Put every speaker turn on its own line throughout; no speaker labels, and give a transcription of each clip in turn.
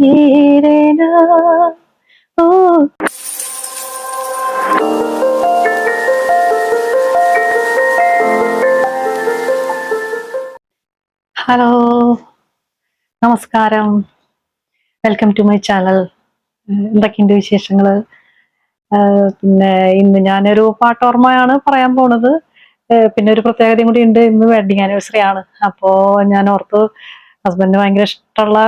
തീരേനാ ഓ. ഹലോ, നമസ്കാരം. Welcome to my channel. എന്തൊക്കെയുണ്ട് വിശേഷങ്ങള്? പിന്നെ ഇന്ന് ഞാനൊരു പാട്ടോർമ്മയാണ് പറയാൻ പോണത്. പിന്നെ ഒരു പ്രത്യേകതയും കൂടി ഉണ്ട്. ഇന്ന് വെഡിങ് ആനിവേഴ്സറി ആണ്. അപ്പോ ഞാൻ ഓർത്തു, ഹസ്ബൻഡിന് ഭയങ്കര ഇഷ്ടമുള്ള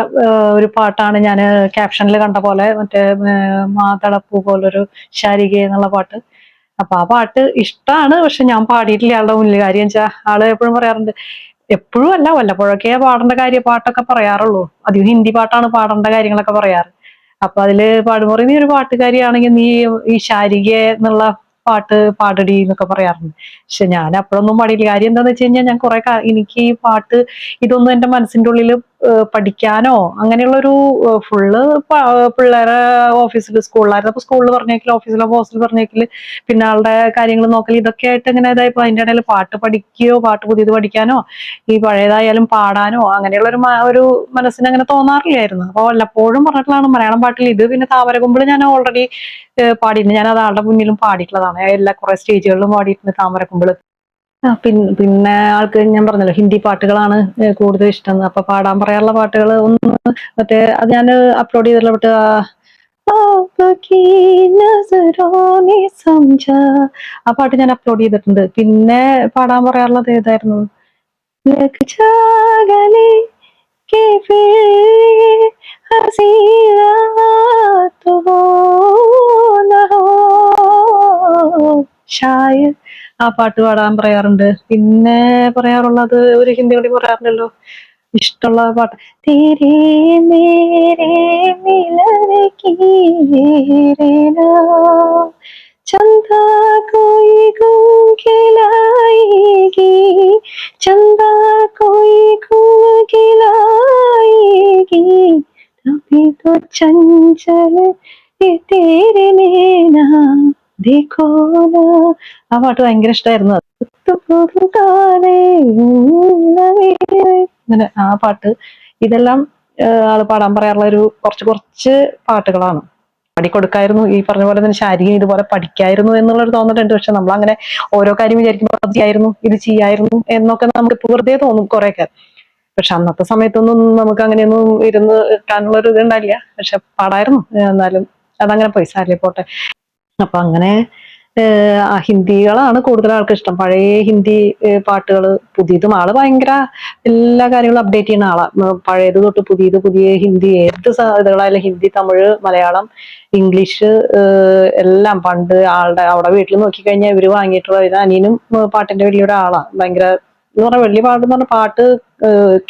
ഒരു പാട്ടാണ്. ഞാൻ ക്യാപ്ഷനിൽ കണ്ട പോലെ, മറ്റേ മാതളപ്പൂ പോലൊരു ശാരിക എന്നുള്ള പാട്ട്. അപ്പൊ ആ പാട്ട് ഇഷ്ടമാണ്, പക്ഷെ ഞാൻ പാടിയിട്ടില്ല ആളുടെ മുന്നിൽ. കാര്യം വെച്ചാൽ ആള് എപ്പോഴും പറയാറുണ്ട്, എപ്പോഴും അല്ല, വല്ലപ്പോഴൊക്കെ പാടേണ്ട പാട്ടൊക്കെ പറയാറുള്ളൂ. അധികം ഹിന്ദി പാട്ടാണ് പാടേണ്ട കാര്യങ്ങളൊക്കെ പറയാറ്. അപ്പൊ അതില് പാടുമ്പോൾ നീ ഒരു പാട്ടുകാരിയാണെങ്കിൽ നീ ഈ ശാരിക എന്നുള്ള പാട്ട് പാടടി എന്നൊക്കെ പറയാറുണ്ട്. പക്ഷെ ഞാൻ അപ്പോഴൊന്നും പാടിയില്ല. കാര്യം എന്താന്ന് വെച്ച് കഴിഞ്ഞാൽ, ഞാൻ എനിക്ക് ഈ പാട്ട് ഇതൊന്നും എന്റെ മനസ്സിന്റെ ഉള്ളിൽ പഠിക്കാനോ അങ്ങനെയുള്ളൊരു ഫുള്ള് പിള്ളേരെ ഓഫീസിൽ സ്കൂളിലായിരുന്നു. അപ്പൊ സ്കൂളിൽ പറഞ്ഞേക്കില്ല, ഓഫീസിലോ ഹോസ്റ്റലിൽ പറഞ്ഞേക്കില്ല, പിന്നെ ആളുടെ കാര്യങ്ങൾ നോക്കൽ, ഇതൊക്കെ ആയിട്ട് ഇങ്ങനെ ഇതായപ്പോ അതിന്റെ ഇടയിൽ പാട്ട് പഠിക്കുകയോ പാട്ട് പുതിയത് പഠിക്കാനോ ഈ പഴയതായാലും പാടാനോ അങ്ങനെയുള്ള ഒരു മനസ്സിന് അങ്ങനെ തോന്നാറില്ലായിരുന്നു. അപ്പൊ വല്ലപ്പോഴും പറഞ്ഞിട്ടുള്ളതാണ് മലയാളം പാട്ടിൽ ഇത്. പിന്നെ താമരകൊമ്പിൾ ഞാൻ ഓൾറെഡി പാടിയിട്ടുണ്ട്. ഞാൻ അത് ആളുടെ മുന്നിലും പാടിയിട്ടുള്ളതാണ്. എല്ലാ കുറെ സ്റ്റേജുകളിലും പാടിയിട്ടുണ്ട് താമരകൊമ്പിൾ. പിന്നെ ആൾക്ക് ഞാൻ പറഞ്ഞല്ലോ ഹിന്ദി പാട്ടുകളാണ് കൂടുതൽ ഇഷ്ടം. അപ്പൊ പാടാൻ പറയാനുള്ള പാട്ടുകൾ ഒന്ന്, മറ്റേ അത് ഞാൻ അപ്ലോഡ് ചെയ്തിട്ടുള്ള വിട്ട് ആ പാട്ട് ഞാൻ അപ്ലോഡ് ചെയ്തിട്ടുണ്ട്. പിന്നെ പാടാൻ പറയാറുള്ളത് ഏതായിരുന്നു? ലഗ് ജാ ഗലെ के फिर हंसी रात हो न हो शायद ആ പാട്ട് പാടാൻ പറയാറുണ്ട്. പിന്നെ പറയാറുള്ളത് ഒരു ഹിന്ദി കൂടി പറയാറുണ്ടല്ലോ, ഇഷ്ടമുള്ള പാട്ട്, തേരെ മേരെ മിലൻ की रैना चंदा कोई घूम के लाएगी चंदा कोई घूम के लाएगी तभी तो चंचल ये तेरे नैना देखो ना. ആ പാട്ട് ഭയങ്കര ഇഷ്ടമായിരുന്നു. അങ്ങനെ ആ പാട്ട്, ഇതെല്ലാം ആള് പാടാൻ പറയാറുള്ള ഒരു കുറച്ച് പാട്ടുകളാണ്. പാടിക്കൊടുക്കായിരുന്നു. ഈ പറഞ്ഞ പോലെ തന്നെ ശാരീരിക ഇതുപോലെ പഠിക്കായിരുന്നു എന്നുള്ളൊരു തോന്നലുണ്ട്. പക്ഷെ നമ്മൾ അങ്ങനെ ഓരോ കാര്യം വിചാരിക്കുമ്പോൾ അത് ചെയ്യായിരുന്നു, ഇത് ചെയ്യായിരുന്നു എന്നൊക്കെ നമുക്ക് വെറുതെ തോന്നും കുറെയൊക്കെ. പക്ഷെ അന്നത്തെ സമയത്തൊന്നും നമുക്ക് അങ്ങനെയൊന്നും ഇരുന്ന് കിട്ടാനുള്ള ഒരു ഇത് ഉണ്ടായില്ല. പക്ഷെ പാടായിരുന്നു. എന്നാലും അതങ്ങനെ പോയി, സാരില്ലേ പോട്ടെ. അപ്പൊ അങ്ങനെ ഹിന്ദികളാണ് കൂടുതൽ ആൾക്ക് ഇഷ്ടം. പഴയ ഹിന്ദി പാട്ടുകൾ, പുതിയതും. ആള് ഭയങ്കര എല്ലാ കാര്യങ്ങളും അപ്ഡേറ്റ് ചെയ്യുന്ന ആളാ. പഴയത് തൊട്ട് പുതിയ ഹിന്ദി ഏത് ഇതുകളായാലും, ഹിന്ദി, തമിഴ്, മലയാളം, ഇംഗ്ലീഷ് എല്ലാം. പണ്ട് ആളുടെ അവിടെ വീട്ടിൽ നോക്കിക്കഴിഞ്ഞാൽ ഇവര് വാങ്ങിയിട്ടുള്ള, അനിയനും പാട്ടിന്റെ വലിയൊരാളാ. ഭയങ്കര എന്ന് പറഞ്ഞാൽ വലിയ പാട്ടെന്ന് പറഞ്ഞ പാട്ട്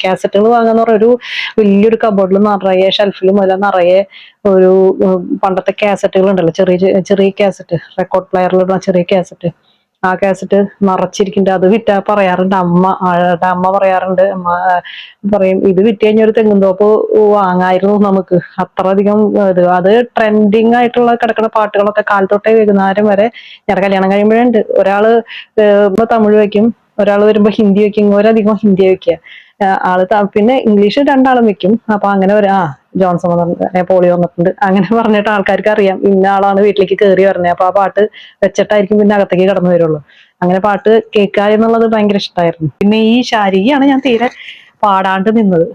കാസറ്റുകൾ വാങ്ങാന്ന് പറഞ്ഞ ഒരു വലിയൊരു കബോർഡിൽ നിറയെ, ഷെൽഫിലും എല്ലാം നിറയെ ഒരു പണ്ടത്തെ കാസറ്റുകൾ ഉണ്ടല്ലോ, ചെറിയ കാസറ്റ്, റെക്കോർഡ് പ്ലെയറിലിടുന്ന ചെറിയ കാസറ്റ്, ആ കാസറ്റ് നിറച്ചിരിക്കുന്നുണ്ട്. അത് വിറ്റാ പറയാറുണ്ട് അമ്മ പറയാറുണ്ട്. അമ്മ പറയും, ഇത് വിറ്റ് കഴിഞ്ഞ ഒരു തെങ്ങുംതോപ്പ് വാങ്ങായിരുന്നു നമുക്ക്, അത്രയധികം അത് ട്രെൻഡിങ് ആയിട്ടുള്ള കിടക്കുന്ന പാട്ടുകളൊക്കെ കാലത്തൊട്ടേ വൈകുന്നേരം വരെ. ഞങ്ങളുടെ കല്യാണം കഴിയുമ്പോഴുണ്ട്, ഒരാള് തമിഴ് വെക്കും, ഒരാൾ വരുമ്പോ ഹിന്ദി വെക്കും, ഒരധികം ഹിന്ദി വെക്കുക. ആള് പിന്നെ ഇംഗ്ലീഷ് രണ്ടാളും വെക്കും. അപ്പൊ അങ്ങനെ ജോൺസൺ വന്നിട്ടുണ്ട്, പോളി വന്നിട്ടുണ്ട്, അങ്ങനെ പറഞ്ഞിട്ട് ആൾക്കാർക്ക് അറിയാം ഇന്ന ആളാണ് വീട്ടിലേക്ക് കയറി വരുന്നത്. അപ്പൊ ആ പാട്ട് വെച്ചിട്ടായിരിക്കും പിന്നെ അകത്തേക്ക് കടന്നു വരുള്ളൂ. അങ്ങനെ പാട്ട് കേൾക്കുക എന്നുള്ളത് ഭയങ്കര ഇഷ്ടമായിരുന്നു. പിന്നെ ഈ ശാരികയാണ് ഞാൻ തീരെ പാടാണ്ട് നിന്നത്.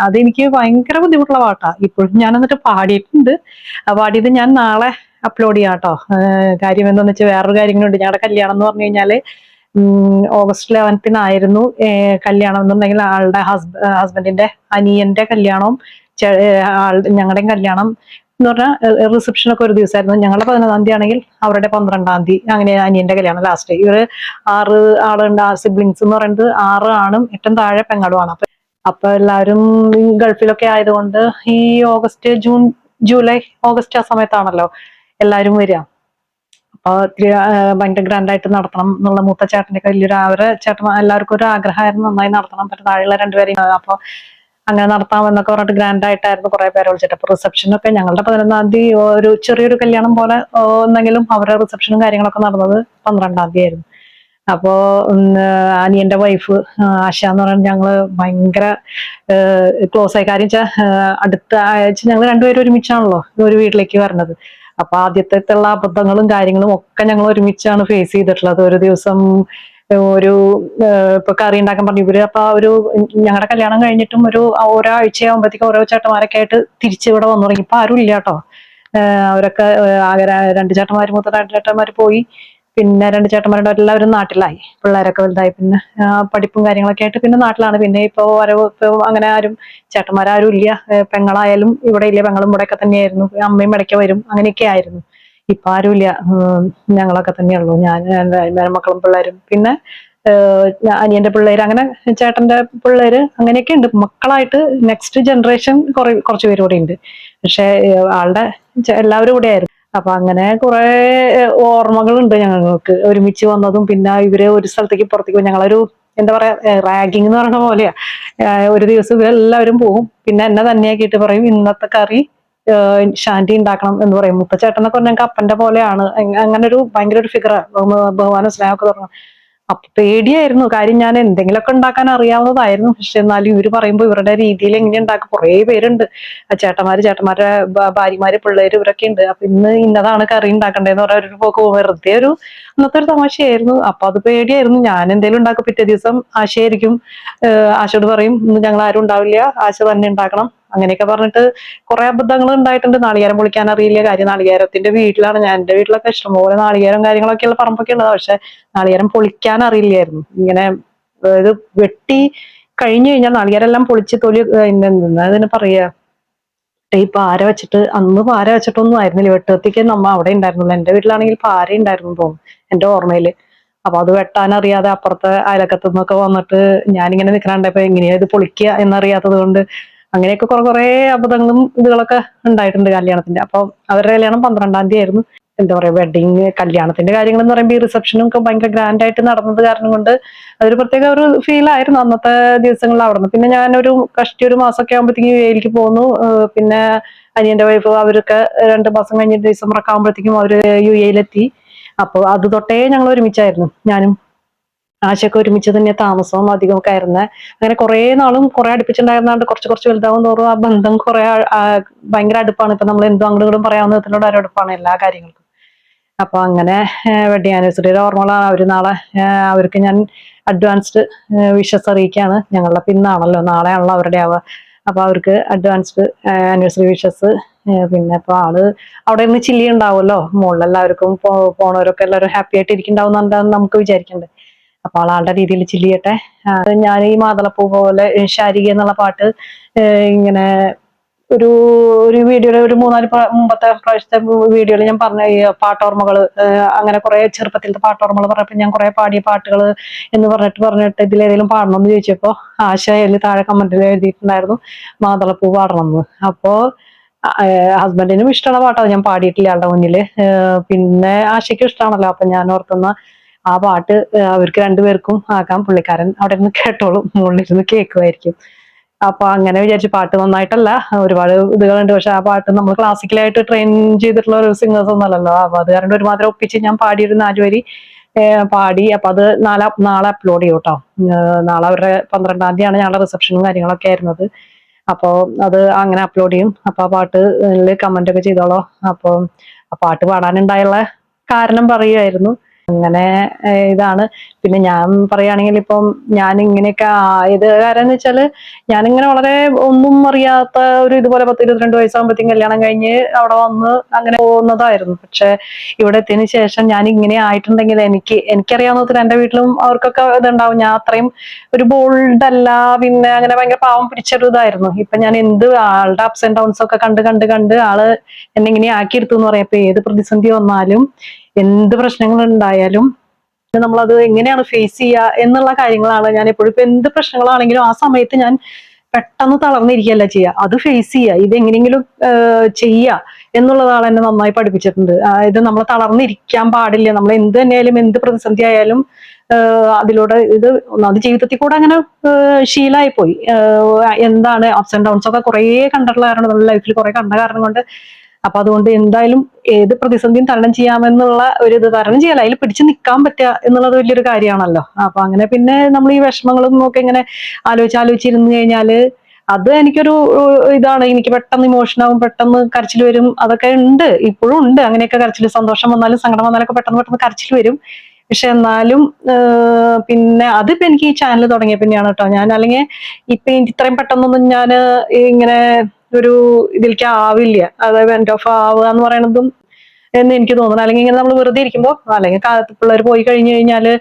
അതെനിക്ക് ഭയങ്കര ബുദ്ധിമുട്ടുള്ള പാട്ടാ. ഇപ്പോഴും ഞാൻ എന്നിട്ട് പാടിയിട്ടുണ്ട്. പാടിയത് ഞാൻ നാളെ അപ്ലോഡ് ചെയ്യാം കേട്ടോ. കാര്യം എന്താന്ന് വെച്ചാൽ വേറൊരു കാര്യങ്ങളുണ്ട്. ഞങ്ങളുടെ കല്യാണം എന്ന് പറഞ്ഞു കഴിഞ്ഞാല് ഓഗസ്റ്റ് 11-നായിരുന്നു കല്യാണം. എന്നുണ്ടെങ്കിൽ ആളുടെ ഹസ്ബൻഡിന്റെ അനിയന്റെ കല്യാണവും ഞങ്ങളുടെയും കല്യാണം എന്ന് പറഞ്ഞാൽ റിസപ്ഷനൊക്കെ ഒരു ദിവസമായിരുന്നു. ഞങ്ങളുടെ 11-ാം തീയതി ആണെങ്കിൽ അവരുടെ 12-ാം തീയതി, അങ്ങനെ അനിയന്റെ കല്യാണം ലാസ്റ്റ്. ഇവര് 6 ആളുണ്ട്. സിബ്ലിങ്സ് എന്ന് പറയുന്നത് 6 ആണും 8 താഴെ പെങ്ങളുമാണ്. അപ്പൊ എല്ലാവരും ഗൾഫിലൊക്കെ ആയതുകൊണ്ട് ഈ ജൂലൈ ഓഗസ്റ്റ് ആ സമയത്താണല്ലോ എല്ലാവരും വരിക. അപ്പൊ ഭയങ്കര ഗ്രാൻഡായിട്ട് നടത്തണം എന്നുള്ള മൂത്ത ചേട്ടന്റെ വലിയൊരു ചേട്ടൻ എല്ലാവർക്കും ഒരു ആഗ്രഹമായിരുന്നു, നന്നായി നടത്തണം. പിന്നെ താഴെയുള്ള രണ്ടുപേരെയും അപ്പൊ അങ്ങനെ നടത്താം എന്നൊക്കെ പറഞ്ഞിട്ട് ഗ്രാൻഡായിട്ടായിരുന്നു കുറെ പേരെ വിളിച്ചിട്ട്. അപ്പൊ റിസപ്ഷനൊക്കെ ഞങ്ങളുടെ 11-ാം തീയതി ഒരു ചെറിയൊരു കല്യാണം പോലെ ഒന്നെങ്കിലും അവരുടെ റിസപ്ഷനും കാര്യങ്ങളൊക്കെ നടന്നത് 12-ാം തീയതി ആയിരുന്നു. അപ്പോ അനിയന്റെ വൈഫ് ആശ എന്ന് പറഞ്ഞാൽ ഞങ്ങള് ഭയങ്കര ക്ലോസ് ആയി. കാര്യം വെച്ചാൽ അടുത്ത ആഴ്ച ഞങ്ങൾ രണ്ടുപേരും ഒരുമിച്ചാണല്ലോ ഒരു വീട്ടിലേക്ക് വരണത്. അപ്പൊ ആദ്യത്തെ അബദ്ധങ്ങളും കാര്യങ്ങളും ഒക്കെ ഞങ്ങൾ ഒരുമിച്ചാണ് ഫേസ് ചെയ്തിട്ടുള്ളത്. ഒരു ദിവസം ഒരു ഇപ്പൊ കറി ഉണ്ടാക്കാൻ പറഞ്ഞു ഇവര്. അപ്പൊ ഒരു ഞങ്ങളുടെ കല്യാണം കഴിഞ്ഞിട്ടും ഒരു ഒരാഴ്ചയാകുമ്പോഴത്തേക്കും ഓരോ ചേട്ടന്മാരൊക്കെ ആയിട്ട് തിരിച്ച് ഇവിടെ വന്നു തുടങ്ങി. ഇപ്പൊ ആരും ഇല്ല കേട്ടോ. അവരൊക്കെ ആകെ രണ്ട് ചേട്ടന്മാര്, മൂത്ത രണ്ട് ചേട്ടന്മാര് പോയി. പിന്നെ രണ്ട് ചേട്ടന്മാരുടെ എല്ലാവരും നാട്ടിലായി. പിള്ളേരൊക്കെ വലുതായി. പിന്നെ പഠിപ്പും കാര്യങ്ങളൊക്കെ ആയിട്ട് പിന്നെ നാട്ടിലാണ്. പിന്നെ ഇപ്പൊ വരവ് ഇപ്പൊ അങ്ങനെ ആരും ചേട്ടന്മാരും ഇല്ല. പെങ്ങളായാലും ഇവിടെ ഇല്ല. പെങ്ങളും ഇവിടെയൊക്കെ തന്നെയായിരുന്നു. അമ്മയും ഇടയ്ക്ക് വരും. അങ്ങനെയൊക്കെ ആയിരുന്നു. ഇപ്പൊ ആരുമില്ല. ഞങ്ങളൊക്കെ തന്നെയുള്ളൂ. ഞാൻ എൻ്റെ മക്കളും പിള്ളേരും. പിന്നെ അനിയന്റെ പിള്ളേര്, അങ്ങനെ ചേട്ടന്റെ പിള്ളേര്, അങ്ങനെയൊക്കെ ഉണ്ട്. മക്കളായിട്ട് നെക്സ്റ്റ് ജനറേഷൻ കുറച്ച് പേര് കൂടെ ഉണ്ട്. പക്ഷെ ആളുടെ എല്ലാവരും ഇവിടെ ആയിരുന്നു. അപ്പൊ അങ്ങനെ കുറെ ഓർമ്മകളുണ്ട് ഞങ്ങൾക്ക് ഒരുമിച്ച് വന്നതും. പിന്നെ ഇവര് ഒരു സ്ഥലത്തേക്ക് പുറത്തേക്ക് പോകും. ഞങ്ങളൊരു എന്താ പറയാ റാഗിങ് എന്ന് പറയുന്ന പോലെയാ. ഒരു ദിവസം ഇവരെല്ലാവരും പോകും. പിന്നെ എന്നെ തന്നെയാക്കിയിട്ട് പറയും ഇന്നത്തെ കറി ശാന്തി ഉണ്ടാക്കണം എന്ന് പറയും. മുത്തച്ചേട്ടനൊക്കെ ഞങ്ങൾക്ക് അപ്പന്റെ പോലെയാണ്. അങ്ങനെ ഒരു ഭയങ്കര ഒരു ഫിഗറാ. ബഹുമാനം സ്നേഹമൊക്കെ പറഞ്ഞു. അപ്പൊ പേടിയായിരുന്നു. കാര്യം ഞാൻ എന്തെങ്കിലുമൊക്കെ ഉണ്ടാക്കാൻ അറിയാവുന്നതായിരുന്നു. പക്ഷെ എന്നാലും ഇവര് പറയുമ്പോൾ ഇവരുടെ രീതിയിൽ എങ്ങനെ ഉണ്ടാക്കും. കുറെ പേരുണ്ട്. ചേട്ടന്മാരുടെ ഭാര്യമാര്, പിള്ളേര്, ഇവരൊക്കെ ഉണ്ട്. അപ്പൊ ഇന്ന് ഇന്നതാണ് കറി ഉണ്ടാക്കണ്ടേന്ന് പറയാൻ ഒരു പോക്ക് വെറുതെ ഒരു അന്നത്തെ ഒരു തമാശയായിരുന്നു. അപ്പൊ അത് പേടിയായിരുന്നു. ഞാൻ എന്തെങ്കിലും ഉണ്ടാക്കും. പിറ്റേ ദിവസം ആശയായിരിക്കും. ആശയോട് പറയും ഇന്ന് ഞങ്ങൾ ആരും ഉണ്ടാവില്ല, ആശ തന്നെ ഉണ്ടാക്കണം. അങ്ങനെയൊക്കെ പറഞ്ഞിട്ട് കുറെ അബദ്ധങ്ങൾ ഉണ്ടായിട്ടുണ്ട്. നാളികേരം പൊളിക്കാൻ അറിയില്ല. കാര്യം നാളികേരത്തിന്റെ വീട്ടിലാണ് ഞാൻ. എന്റെ വീട്ടിലൊക്കെ ഇഷ്ടംപോലെ നാളികേരം കാര്യങ്ങളൊക്കെയുള്ള പറമ്പൊക്കെ ഉള്ളതാണ്. പക്ഷെ നാളികേരം പൊളിക്കാൻ അറിയില്ലായിരുന്നു. ഇങ്ങനെ ഇത് വെട്ടി കഴിഞ്ഞു കഴിഞ്ഞാൽ നാളികേരം എല്ലാം പൊളിച്ച് തൊലി അതിന് പറയാ ഈ പാര വെച്ചിട്ട്, അന്ന് പാര വെച്ചിട്ടൊന്നും ആയിരുന്നില്ല. വെട്ടുകത്തിക്ക് നമ്മ അവിടെ ഉണ്ടായിരുന്നില്ല. എന്റെ വീട്ടിലാണെങ്കിൽ പാര ഉണ്ടായിരുന്നു തോന്നുന്നു എന്റെ ഓർമ്മയില്. അപ്പൊ അത് വെട്ടാൻ അറിയാതെ അപ്പുറത്തെ അയലക്കത്തു നിന്നൊക്കെ വന്നിട്ട് ഞാനിങ്ങനെ നിൽക്കണുണ്ടപ്പോ എങ്ങനെയാ ഇത് പൊളിക്കുക എന്നറിയാത്തത് കൊണ്ട് അങ്ങനെയൊക്കെ കുറെ അബദ്ധങ്ങളും ഇതുകളൊക്കെ ഉണ്ടായിട്ടുണ്ട് കല്യാണത്തിന്റെ. അപ്പൊ അവരുടെ കല്യാണം 12-ാം തീയതി ആയിരുന്നു. എന്താ പറയാ വെഡിങ് കല്യാണത്തിന്റെ കാര്യങ്ങൾ എന്ന് പറയുമ്പോൾ ഈ റിസപ്ഷനും ഒക്കെ ഭയങ്കര ഗ്രാൻഡ് ആയിട്ട് നടന്നത് കാരണം കൊണ്ട് അതൊരു പ്രത്യേക ഒരു ഫീൽ ആയിരുന്നു അന്നത്തെ ദിവസങ്ങളിൽ. അവിടെ നിന്ന് പിന്നെ ഞാനൊരു കഷ്ടി ഒരു മാസമൊക്കെ ആകുമ്പോഴത്തേക്കും യുഎയിലേക്ക് പോന്നു. പിന്നെ അനിയന്റെ വൈഫ് അവരൊക്കെ 2 മാസം കഴിഞ്ഞ് ഡിസംബറൊക്കെ ആകുമ്പോഴത്തേക്കും അവര് യുഎയിലെത്തി. അപ്പൊ അത് തൊട്ടേ ഞങ്ങൾ ഒരുമിച്ചായിരുന്നു. ഞാനും ആശയൊക്കെ ഒരുമിച്ച് തന്നെ താമസവും അധികമൊക്കെ ആയിരുന്നെ. അങ്ങനെ കുറെ നാളും കുറെ അടുപ്പിച്ചുണ്ടായിരുന്നാണ്ട് കുറച്ച് കുറച്ച് വലുതാവും തോറും ആ ബന്ധം കുറെ ഭയങ്കര അടുപ്പാണ്. ഇപ്പൊ നമ്മൾ എന്തോ അങ്ങോട്ടും ഇങ്ങോട്ടും പറയാവുന്ന വിധത്തിലുള്ള ഒരു അടുപ്പാണ് എല്ലാ കാര്യങ്ങൾക്കും. അപ്പൊ അങ്ങനെ വെഡിങ് ആനിവേഴ്സറിയുടെ ഓർമ്മകളാണ്. അവര് നാളെ അവർക്ക് ഞാൻ അഡ്വാൻസ്ഡ് വിഷസ് അറിയിക്കാണ്. ഞങ്ങളുടെ പിന്നാണല്ലോ, നാളെയാണല്ലോ അവരുടെ ആവുക. അപ്പൊ അവർക്ക് അഡ്വാൻസ്ഡ് ആനിവേഴ്സറി വിഷസ്. പിന്നെ ഇപ്പൊ ആള് അവിടെ നിന്ന് ചില്ലി ഉണ്ടാവുമല്ലോ. മുകളിലെല്ലാവർക്കും പോണവരൊക്കെ എല്ലാവരും ഹാപ്പി ആയിട്ട് ഇരിക്കുന്നുണ്ടാവും എന്താന്ന് നമുക്ക് വിചാരിക്കണ്ടേ. അപ്പൊ ആളുടെ രീതിയിൽ ചില്ലിയട്ടെ. ഞാൻ ഈ മാതളപ്പൂ പോലെ ശാരിക എന്നുള്ള പാട്ട് ഇങ്ങനെ ഒരു ഒരു വീഡിയോയിൽ ഒരു 3-4 മുമ്പത്തെ പ്രാവശ്യത്തെ വീഡിയോയിൽ ഞാൻ പറഞ്ഞ ഈ പാട്ടോർമ്മകള് അങ്ങനെ കുറെ ചെറുപ്പത്തിലത്തെ പാട്ടോർമ്മകൾ പറഞ്ഞപ്പോ ഞാൻ കുറെ പാടിയ പാട്ടുകൾ എന്ന് പറഞ്ഞിട്ട് ഇതിലേതെങ്കിലും പാടണമെന്ന് ചോദിച്ചപ്പോ ആശ അതിൽ താഴെ കമന്റിൽ എഴുതിയിട്ടുണ്ടായിരുന്നു മാതളപ്പൂ പാടണമെന്ന്. അപ്പോ ഹസ്ബൻഡിനും ഇഷ്ടമുള്ള പാട്ടാണ്. ഞാൻ പാടിയിട്ടില്ല ആളുടെ മുന്നില്. പിന്നെ ആശയ്ക്കും ഇഷ്ടമാണല്ലോ. അപ്പൊ ഞാൻ ഓർക്കുന്ന ആ പാട്ട് അവർക്ക് രണ്ടുപേർക്കും ആക്കാം. പുള്ളിക്കാരൻ അവിടെ നിന്ന് കേട്ടോളും, മുകളിലിരുന്ന് കേൾക്കുമായിരിക്കും. അപ്പൊ അങ്ങനെ വിചാരിച്ചു. പാട്ട് നന്നായിട്ടല്ല, ഒരുപാട് ഇതുകളുണ്ട്. പക്ഷെ ആ പാട്ട് നമ്മൾ ക്ലാസിക്കലായിട്ട് ട്രെയിൻ ചെയ്തിട്ടുള്ള ഒരു സിംഗേഴ്സ് ഒന്നല്ലല്ലോ. അപ്പൊ അത് കാരണം ഒരുമാതിരി ഒപ്പിച്ച് ഞാൻ പാടിയൊരു 4 വരി പാടി. അപ്പൊ അത് നാളെ അപ്ലോഡ് ചെയ്യും കേട്ടോ. നാളെ അവരുടെ 12-ാം തീയതിയാണ് ഞങ്ങളുടെ റിസപ്ഷനും കാര്യങ്ങളൊക്കെ ആയിരുന്നത്. അപ്പൊ അത് അങ്ങനെ അപ്ലോഡ് ചെയ്യും. അപ്പൊ ആ പാട്ട് കമന്റ് ഒക്കെ ചെയ്തോളോ. അപ്പൊ ആ പാട്ട് പാടാനുണ്ടായുള്ള കാരണം പറയുമായിരുന്നു. അങ്ങനെ ഇതാണ്. പിന്നെ ഞാൻ പറയുകയാണെങ്കിൽ ഇപ്പം ഞാൻ ഇങ്ങനെയൊക്കെ ആയത് കാരണം എന്ന് വെച്ചാല് ഞാനിങ്ങനെ വളരെ ഒന്നും അറിയാത്ത ഒരു ഇതുപോലെ 10-22 വയസ്സാകുമ്പോഴത്തേക്കും കല്യാണം കഴിഞ്ഞ് അവിടെ വന്ന് അങ്ങനെ പോകുന്നതായിരുന്നു. പക്ഷെ ഇവിടെ എത്തിയതിനു ശേഷം ഞാൻ ഇങ്ങനെ ആയിട്ടുണ്ടെങ്കിൽ എനിക്കറിയാവുന്നതിൽ എന്റെ വീട്ടിലും അവർക്കൊക്കെ ഇതുണ്ടാവും. ഞാൻ അത്രയും ഒരു ബോൾഡ് അല്ല. പിന്നെ അങ്ങനെ ഭയങ്കര പാവം പിടിച്ചൊരു ഇതായിരുന്നു. ഇപ്പൊ ഞാൻ എന്ത് ആളുടെ അപ്സ് ആൻഡ് ഡൗൺസ് ഒക്കെ കണ്ട് ആള് എന്നെ ഇങ്ങനെ ആക്കിയെടുത്തു എന്ന് പറയാം. ഇപ്പൊ ഏത് പ്രതിസന്ധി വന്നാലും എന്ത് പ്രശ്നങ്ങൾ ഉണ്ടായാലും നമ്മളത് എങ്ങനെയാണ് ഫേസ് ചെയ്യുക എന്നുള്ള കാര്യങ്ങളാണ് ഞാൻ എപ്പോഴും. ഇപ്പൊ എന്ത് പ്രശ്നങ്ങളാണെങ്കിലും ആ സമയത്ത് ഞാൻ പെട്ടെന്ന് തളർന്നിരിക്കുകയല്ല ചെയ്യുക, അത് ഫേസ് ചെയ്യുക. ഇത് എങ്ങനെയെങ്കിലും ചെയ്യുക എന്നുള്ളതാണ് എന്നെ നന്നായി പഠിപ്പിച്ചിട്ടുണ്ട്. ഇത് നമ്മൾ തളർന്നിരിക്കാൻ പാടില്ല. നമ്മൾ എന്ത് തന്നെയായാലും എന്ത് പ്രതിസന്ധി ആയാലും അതിലൂടെ അത് ജീവിതത്തിൽ കൂടെ അങ്ങനെ ശീലമായി പോയി. എന്താണ് അപ്സ് ആൻഡ് ഡൗൺസ് ഒക്കെ കുറെ കണ്ടിട്ടുള്ള കാരണം, നമ്മുടെ ലൈഫിൽ കുറെ കണ്ട കാരണം കൊണ്ട് അപ്പൊ അതുകൊണ്ട് എന്തായാലും ഏത് പ്രതിസന്ധിയും തരണം ചെയ്യാമെന്നുള്ള ഒരു ഇത്, തരണം ചെയ്യാല്ല, അതിൽ പിടിച്ചു നിൽക്കാൻ പറ്റുക എന്നുള്ളത് വലിയൊരു കാര്യമാണല്ലോ. അപ്പൊ അങ്ങനെ പിന്നെ നമ്മൾ ഈ വിഷമങ്ങളും ഒക്കെ ഇങ്ങനെ ആലോചിച്ചിരുന്നു കഴിഞ്ഞാല് അത് എനിക്കൊരു ഇതാണ്. എനിക്ക് പെട്ടെന്ന് ഇമോഷൻ ആവും, പെട്ടെന്ന് കരച്ചിൽ വരും. അതൊക്കെ ഉണ്ട്, ഇപ്പോഴും ഉണ്ട് അങ്ങനെയൊക്കെ കരച്ചിൽ. സന്തോഷം വന്നാലും സങ്കടം വന്നാലും ഒക്കെ പെട്ടെന്ന് പെട്ടെന്ന് കരച്ചിൽ വരും. പക്ഷെ എന്നാലും പിന്നെ അതിപ്പോ എനിക്ക് ഈ ചാനൽ തുടങ്ങിയ പിന്നെയാണ് കേട്ടോ. ഞാൻ അല്ലെങ്കിൽ ഇപ്പൊ ഇത്രയും പെട്ടെന്നൊന്നും ഞാൻ ഇങ്ങനെ ഒരു ഇതിലേക്ക് ആവില്ല, അതായത് എൻഡ് ഓഫ് ആവുക എന്ന് പറയണതും എന്ന് എനിക്ക് തോന്നുന്നു. അല്ലെങ്കിൽ ഇങ്ങനെ നമ്മൾ വെറുതെ ഇരിക്കുമ്പോൾ, അല്ലെങ്കിൽ കാലത്ത് പിള്ളേർ പോയി കഴിഞ്ഞു കഴിഞ്ഞാല്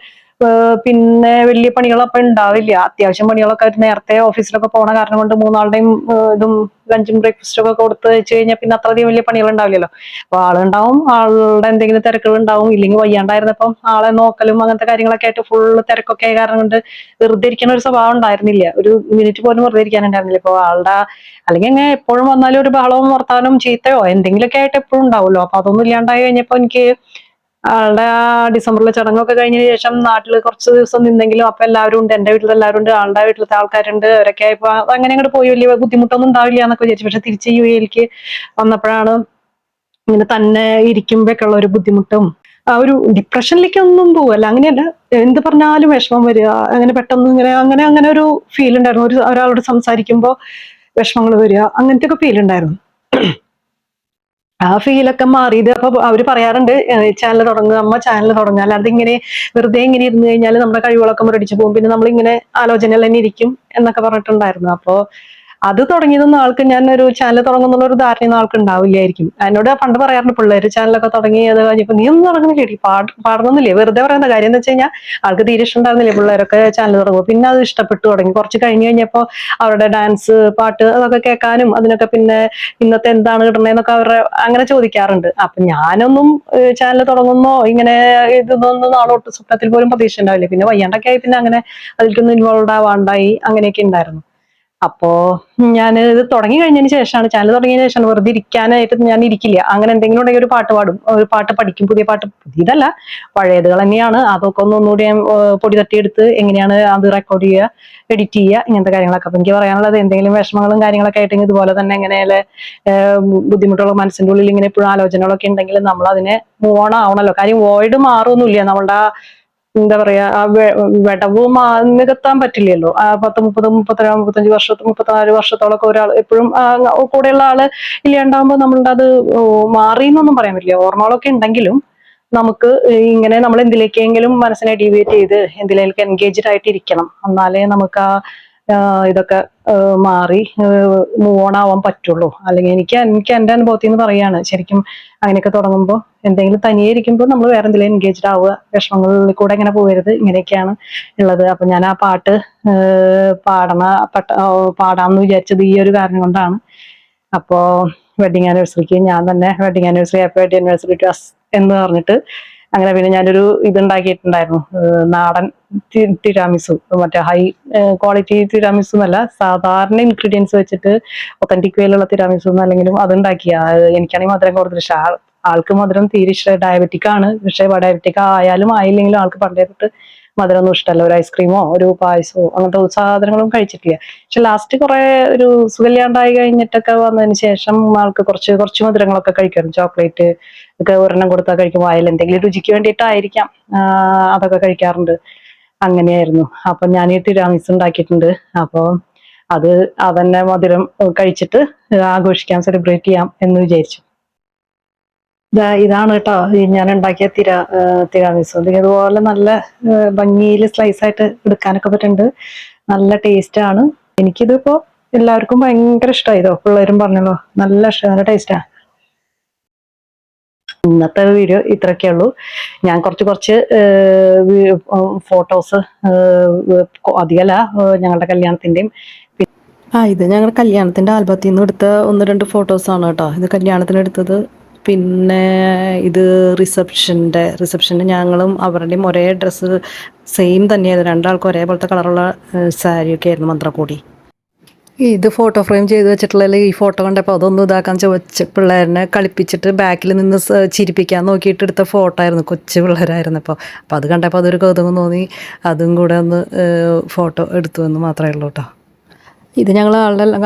പിന്നെ വലിയ പണികൾ അപ്പൊ ഉണ്ടാവില്ല. അത്യാവശ്യം പണികളൊക്കെ നേരത്തെ ഓഫീസിലൊക്കെ പോണ കാരണം കൊണ്ട് മൂന്നാളുടെയും ഇതും ലഞ്ചും ബ്രേക്ക്ഫാസ്റ്റും ഒക്കെ കൊടുത്ത് വെച്ച് കഴിഞ്ഞാൽ പിന്നെ അത്രയധികം വലിയ പണികൾ ഉണ്ടാവില്ലല്ലോ. അപ്പൊ ആളുണ്ടാവും, ആളുടെ എന്തെങ്കിലും തിരക്കുകൾ ഉണ്ടാവും. ഇല്ലെങ്കിൽ വയ്യാണ്ടായിരുന്നപ്പം ആളെ നോക്കലും അങ്ങനത്തെ കാര്യങ്ങളൊക്കെ ആയിട്ട് ഫുള്ള് തിരക്കൊക്കെ ആയ കാരണം കൊണ്ട് വെറുതെ ഇരിക്കുന്ന ഒരു സ്വഭാവം ഉണ്ടായിരുന്നില്ല. ഒരു മിനിറ്റ് പോലും വെറുതെ ഇരിക്കാനുണ്ടായിരുന്നില്ല. ഇപ്പൊ ആളുടെ അല്ലെങ്കിൽ അങ്ങനെ എപ്പോഴും വന്നാലും ഒരു ബഹളവും വർത്താനവും ചീത്തയോ എന്തെങ്കിലുമൊക്കെ ആയിട്ട് എപ്പോഴും ഉണ്ടാവുമല്ലോ. അപ്പൊ അതൊന്നും ഇല്ലാണ്ടായി കഴിഞ്ഞപ്പോ എനിക്ക് ആളുടെ ആ ഡിസംബറിലെ ചടങ്ങൊക്കെ കഴിഞ്ഞതിന് ശേഷം നാട്ടിൽ കുറച്ച് ദിവസം നിന്നെങ്കിലും അപ്പൊ എല്ലാവരും ഉണ്ട്, എന്റെ വീട്ടിൽ എല്ലാവരും ഉണ്ട്, ആളുടെ വീട്ടിലത്തെ ആൾക്കാരുണ്ട്, അവരൊക്കെ ഇപ്പൊ അങ്ങനെ അങ്ങോട്ട് പോയി വലിയ ബുദ്ധിമുട്ടൊന്നും ഉണ്ടാവില്ല എന്നൊക്കെ വിചാരിച്ചു. പക്ഷെ തിരിച്ച് യു എയിലേക്ക് വന്നപ്പോഴാണ് ഇങ്ങനെ തന്നെ ഇരിക്കുമ്പോഴൊക്കെ ഉള്ള ഒരു ബുദ്ധിമുട്ടും ആ ഒരു ഡിപ്രഷനിലേക്ക് ഒന്നും പോവല്ല, അങ്ങനെയല്ല, എന്ത് പറഞ്ഞാലും വിഷമം വരിക, അങ്ങനെ പെട്ടെന്ന് ഇങ്ങനെ അങ്ങനെ അങ്ങനെ ഒരു ഫീൽ ഉണ്ടായിരുന്നു. ഒരാളോട് സംസാരിക്കുമ്പോൾ വിഷമങ്ങൾ വരിക, അങ്ങനത്തെ ഒക്കെ ഫീൽ ഉണ്ടായിരുന്നു. ആ ഫീലൊക്കെ മാറിയത് അപ്പൊ അവര് പറയാറുണ്ട്, ചാനൽ തുടങ്ങുക അമ്മ, ചാനൽ തുടങ്ങുക, അല്ലാതെ ഇങ്ങനെ വെറുതെ ഇങ്ങനെ ഇരുന്ന് കഴിഞ്ഞാൽ നമ്മുടെ കഴിവുകളൊക്കെ മുരടിച്ചു പോകും, പിന്നെ നമ്മൾ ഇങ്ങനെ ആലോചനകൾ തന്നെ ഇരിക്കും എന്നൊക്കെ പറഞ്ഞിട്ടുണ്ടായിരുന്നു. അപ്പൊ അത് തുടങ്ങിയതൊന്നും ആൾക്ക്, ഞാൻ ഒരു ചാനൽ തുടങ്ങുന്നുള്ള ഒരു ധാരണ ആൾക്ക് ഉണ്ടാവില്ലായിരിക്കും. എന്നോട് പണ്ട് പറയാറുണ്ട്, പിള്ളേര് ചാനലൊക്കെ തുടങ്ങി അത് കഴിഞ്ഞപ്പോ നീ ഒന്നും തുടങ്ങുന്നില്ലേ, പാടണമെന്നില്ലേ, വെറുതെ പറയുന്ന കാര്യം എന്ന് വെച്ച് കഴിഞ്ഞാൽ ആൾക്ക് തീരെ ഇഷ്ടമുണ്ടായിരുന്നില്ലേ പിള്ളേരൊക്കെ ചാനൽ തുടങ്ങും. പിന്നെ അത് ഇഷ്ടപ്പെട്ടു തുടങ്ങി. കുറച്ച് കഴിഞ്ഞ് കഴിഞ്ഞപ്പോ അവരുടെ ഡാൻസ്, പാട്ട് അതൊക്കെ കേൾക്കാനും അതിനൊക്കെ പിന്നെ ഇന്നത്തെ എന്താണ് കിട്ടണേന്നൊക്കെ അവരുടെ അങ്ങനെ ചോദിക്കാറുണ്ട്. അപ്പൊ ഞാനൊന്നും ചാനൽ തുടങ്ങുന്നോ ഇങ്ങനെ ഇതൊന്നും നാളോട്ട് സ്വപ്നത്തിൽ പോലും പ്രതീക്ഷ ഉണ്ടാവില്ല. പിന്നെ വയ്യാണ്ടൊക്കെ ആയി പിന്നെ അങ്ങനെ അതിലേക്കൊന്നും ഇൻവോൾവ് ആവാണ്ടായി, അങ്ങനെയൊക്കെ ഉണ്ടായിരുന്നു. അപ്പോ ഞാൻ ഇത് തുടങ്ങി കഴിഞ്ഞതിന് ശേഷമാണ്, ചാനൽ തുടങ്ങിയതിന് ശേഷമാണ്, വെറുതെ ഇരിക്കാനായിട്ട് ഞാൻ ഇരിക്കില്ല. അങ്ങനെ എന്തെങ്കിലും ഉണ്ടെങ്കിൽ ഒരു പാട്ട് പാടും, ഒരു പാട്ട് പഠിക്കും, പുതിയ പാട്ട്, പുതിയതല്ല പഴയതുകൾ തന്നെയാണ്. അതൊക്കെ ഒന്നുകൂടി പൊടി തട്ടിയെടുത്ത് എങ്ങനെയാണ് അത് റെക്കോർഡ് ചെയ്യുക, എഡിറ്റ് ചെയ്യുക, ഇങ്ങനത്തെ കാര്യങ്ങളൊക്കെ. അപ്പൊ എനിക്ക് പറയാനുള്ളത്, എന്തെങ്കിലും വിഷമങ്ങളും കാര്യങ്ങളൊക്കെ ആയിട്ട് ഇതുപോലെ തന്നെ എങ്ങനെയാല് ബുദ്ധിമുട്ടുള്ള മനസ്സിന്റെ ഉള്ളിൽ ഇങ്ങനെ എപ്പോഴും ആലോചനകളൊക്കെ ഉണ്ടെങ്കിൽ നമ്മൾ അതിനെ മൂവ് ഓൺ ആവണല്ലോ. കാര്യം വോയിഡ് മാറൊന്നുമില്ല, നമ്മളുടെ എന്താ പറയാ ആ വിടവ് നികത്താൻ പറ്റില്ലല്ലോ. 10, 30, 33, 35 വർഷത്തെ 34 വർഷത്തോളൊക്കെ ഒരാൾ എപ്പോഴും കൂടെയുള്ള ആള് ഇല്ലാണ്ടാവുമ്പോൾ നമ്മളുടെ അത് മാറി എന്നൊന്നും പറയാൻ പറ്റില്ല. ഓർമ്മകളൊക്കെ ഉണ്ടെങ്കിലും നമുക്ക് ഇങ്ങനെ നമ്മൾ എന്തിലേക്കെങ്കിലും മനസ്സിനെ ഡീവിയേറ്റ് ചെയ്ത് എന്തിലേക്ക് എൻഗേജ്ഡ് ആയിട്ട് ഇരിക്കണം, എന്നാലേ നമുക്ക് ഇതൊക്കെ മാറി മൂവ് ഓൺ ആവാൻ പറ്റുള്ളൂ. അല്ലെങ്കിൽ എനിക്ക് എന്റെ അനുഭവത്തിൽ നിന്ന് പറയാണ്, ശരിക്കും അങ്ങനെയൊക്കെ തുടങ്ങുമ്പോൾ എന്തെങ്കിലും തനിയെ ഇരിക്കുമ്പോൾ നമ്മൾ വേറെ എന്തെങ്കിലും എൻഗേജ്ഡ് ആവുക, വിഷമങ്ങളിൽ കൂടെ ഇങ്ങനെ പോകരുത്, ഇങ്ങനെയൊക്കെയാണ് ഉള്ളത്. അപ്പൊ ഞാൻ ആ പാട്ട് പാടണ പാടാമെന്ന് വിചാരിച്ചത് ഈ ഒരു കാരണം കൊണ്ടാണ്. അപ്പോ വെഡിങ് ആനിവേഴ്സറിക്ക് ഞാൻ തന്നെ happy wedding anniversary to us എന്ന് പറഞ്ഞിട്ട് അങ്ങനെ പിന്നെ ഞാനൊരു ഇതുണ്ടാക്കിയിട്ടുണ്ടായിരുന്നു, നാടൻ തിരാമിസു, മറ്റേ ഹൈ ക്വാളിറ്റി തിരാമിസു എന്നല്ല, സാധാരണ ഇൻഗ്രീഡിയൻസ് വെച്ചിട്ട് ഒത്തന്റിക് വേയിലുള്ള തിരാമിസു എന്നല്ലെങ്കിലും അതുണ്ടാക്കിയ. എനിക്കാണെങ്കിൽ മധുരം കൂടുതൽ ഇഷ്ടം, ആൾക്ക് മധുരം തീരെ ഇഷ്ടം, ഡയബറ്റിക് ആണ്. പക്ഷെ ഡയബറ്റിക് ആയാലും ആയില്ലെങ്കിലും ആൾക്ക് പണ്ടേ തൊട്ട് മധുരമൊന്നും ഇഷ്ടമല്ല. ഒരു ഐസ്ക്രീമോ ഒരു പായസമോ അങ്ങനത്തെ സാധനങ്ങളും കഴിച്ചിട്ടില്ല. പക്ഷെ ലാസ്റ്റ് കുറെ ഒരു സുഖമില്ലാണ്ടായി കഴിഞ്ഞിട്ടൊക്കെ വന്നതിന് ശേഷം ആൾക്ക് കുറച്ച് കുറച്ച് മധുരങ്ങളൊക്കെ കഴിക്കണം. ചോക്ലേറ്റ് ഒക്കെ ഒരെണ്ണം കൊടുത്താൽ കഴിക്കും, വായിൽ എന്തെങ്കിലും രുചിക്ക് വേണ്ടിയിട്ടായിരിക്കാം അതൊക്കെ കഴിക്കാറുണ്ട്. അങ്ങനെയായിരുന്നു. അപ്പൊ ഞാൻ ഈ തിരാമിസ് ഉണ്ടാക്കിയിട്ടുണ്ട്. അപ്പൊ അത് അതന്നെ മധുരം കഴിച്ചിട്ട് ആഘോഷിക്കാം, സെലിബ്രേറ്റ് ചെയ്യാം എന്ന് വിചാരിച്ചു. ഇതാണ് കേട്ടോ ഞാൻ ഉണ്ടാക്കിയ തിരാമിസു. ഇതുപോലെ നല്ല ഭംഗിയിൽ സ്ലൈസ് ആയിട്ട് എടുക്കാനൊക്കെ പറ്റുന്നുണ്ട്, നല്ല ടേസ്റ്റ് ആണ്. എനിക്കിതിപ്പോ എല്ലാവർക്കും ഭയങ്കര ഇഷ്ടമായതോ, പിള്ളേരും പറഞ്ഞല്ലോ നല്ല ഇഷ്ടം, നല്ല ടേസ്റ്റാ. ഇന്നത്തെ വീഡിയോ ഇത്രയൊക്കെ ഉള്ളൂ. ഞാൻ കുറച്ച് കുറച്ച് ഫോട്ടോസ്, അധികമല്ല, ഞങ്ങളുടെ കല്യാണത്തിന്റെയും ഇത് ഞങ്ങളുടെ കല്യാണത്തിന്റെ ആൽബത്തിൽ നിന്ന് എടുത്ത 1-2 ഫോട്ടോസാണ് കേട്ടോ. ഇത് കല്യാണത്തിന് എടുത്തത്. പിന്നെ ഇത് റിസപ്ഷന് ഞങ്ങളും അവരുടെയും ഒരേ ഡ്രസ്സ് സെയിം തന്നെയായിരുന്നു, രണ്ടാൾക്കും ഒരേപോലത്തെ കളറുള്ള സാരിയൊക്കെ ആയിരുന്നു, മന്ത്രക്കോടി. ഇത് ഫോട്ടോ ഫ്രെയിം ചെയ്ത് വെച്ചിട്ടുള്ള ഈ ഫോട്ടോ കണ്ടപ്പോൾ അതൊന്നും ഇതാക്കാൻ ചോദിച്ച് പിള്ളേരെ കളിപ്പിച്ചിട്ട് ബാക്കിൽ നിന്ന് ചിരിപ്പിക്കാൻ നോക്കിയിട്ട് എടുത്ത ഫോട്ടോ ആയിരുന്നു, കൊച്ചു പിള്ളേരായിരുന്നപ്പോൾ. അപ്പോൾ അത് കണ്ടപ്പോൾ അതൊരു കൗതുകം തോന്നി, അതും കൂടെ ഒന്ന് ഫോട്ടോ എടുത്തു എന്ന് മാത്രമേ ഉള്ളൂ കേട്ടോ. ഇത് ഞങ്ങൾ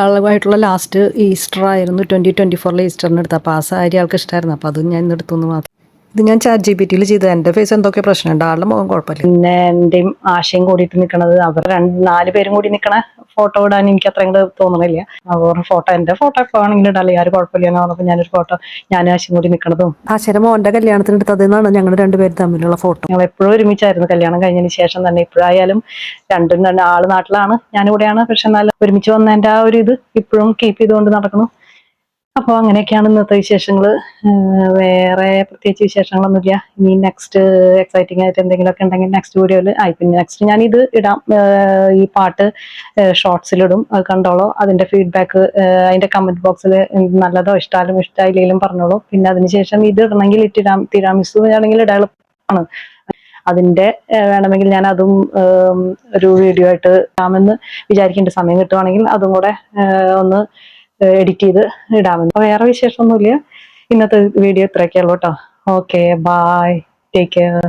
ആളുമായിട്ടുള്ള ലാസ്റ്റ് ഈസ്റ്റർ ആയിരുന്നു, 2024 ഈസ്റ്ററിന് എടുത്തത്. അപ്പോൾ ആ സാരി ആൾക്ക് ഇഷ്ടമായിരുന്നു, അപ്പോൾ അതും ഞാൻ ഇന്ന് എടുത്തു മാത്രം. ഇത് ഞാൻ ChatGPT ചെയ്തത്. എൻ്റെ ഫേസ് എന്തൊക്കെ പ്രശ്നമുണ്ട്, ആളുടെ മുഖം കുഴപ്പമില്ല. പിന്നെ എൻ്റെയും ആശയും കൂടിയിട്ട് നിൽക്കണത്, അവർ 4 പേരും കൂടി നിൽക്കണ ഫോട്ടോ ഇടാൻ എനിക്ക് അത്ര അങ്ങോട്ട് തോന്നണില്ല. അവർ ഫോട്ടോ, എൻ്റെ ഫോട്ടോ എപ്പോൾ ആണെങ്കിലും ഇടാല്ലേ, ആരും കുഴപ്പമില്ല എന്ന് പറഞ്ഞപ്പോൾ ഞാനൊരു ഫോട്ടോ, ഞാനും ആശയും കൂടി നിൽക്കണതും ആശയുടെ മോൻ്റെ കല്യാണത്തിന് എടുത്തതെന്നാണ് ഞങ്ങൾ രണ്ടുപേരും തമ്മിലുള്ള ഫോട്ടോ. ഞങ്ങൾ എപ്പോഴും ഒരുമിച്ചായിരുന്നു കല്യാണം കഴിഞ്ഞതിന് ശേഷം തന്നെ. ഇപ്പോഴായാലും രണ്ടും ആള് നാട്ടിലാണ്, ഞാനിവിടെയാണ്. പക്ഷെ എന്നാലും ഒരുമിച്ച് വന്നതിൻ്റെ ആ ഒരു ഇത് ഇപ്പോഴും കീപ്പ് ചെയ്തുകൊണ്ട് നടക്കണം. അപ്പോൾ അങ്ങനെയൊക്കെയാണ് ഇന്നത്തെ വിശേഷങ്ങൾ. വേറെ പ്രത്യേകിച്ച് വിശേഷങ്ങളൊന്നുമില്ല. ഇനി നെക്സ്റ്റ് എക്സൈറ്റിംഗ് ആയിട്ട് എന്തെങ്കിലുമൊക്കെ ഉണ്ടെങ്കിൽ നെക്സ്റ്റ് വീഡിയോയിൽ പിന്നെ നെക്സ്റ്റ് ഞാൻ ഇത് ഇടാം, ഈ പാട്ട് ഷോർട്സിലിടും, അത് കണ്ടോളൂ. അതിൻ്റെ ഫീഡ്ബാക്ക് അതിൻ്റെ കമൻറ്റ് ബോക്സിൽ നല്ലതോ ഇഷ്ടമായാലും ഇഷ്ടമായില്ലെങ്കിലും പറഞ്ഞോളൂ. പിന്നെ അതിനുശേഷം ഇത് ഇടണമെങ്കിൽ ഇട്ടിടാം, തിരാമിസു ആണെങ്കിൽ ഇടാൻ എളുപ്പമാണ്. അതിൻ്റെ വേണമെങ്കിൽ ഞാൻ അതും ഒരു വീഡിയോ ആയിട്ട് ഇടാമെന്ന് വിചാരിക്കുന്നുണ്ട്. സമയം കിട്ടുവാണെങ്കിൽ അതും കൂടെ ഒന്ന് എഡിറ്റ് ചെയ്ത് ഇടാമെന്ന്. അപ്പോൾ വേറെ വിശേഷമൊന്നുമില്ല. ഇന്നത്തെ വീഡിയോ ഇത്രയൊക്കെ ഉള്ളൂ കേട്ടോ. Okay, bye, take care.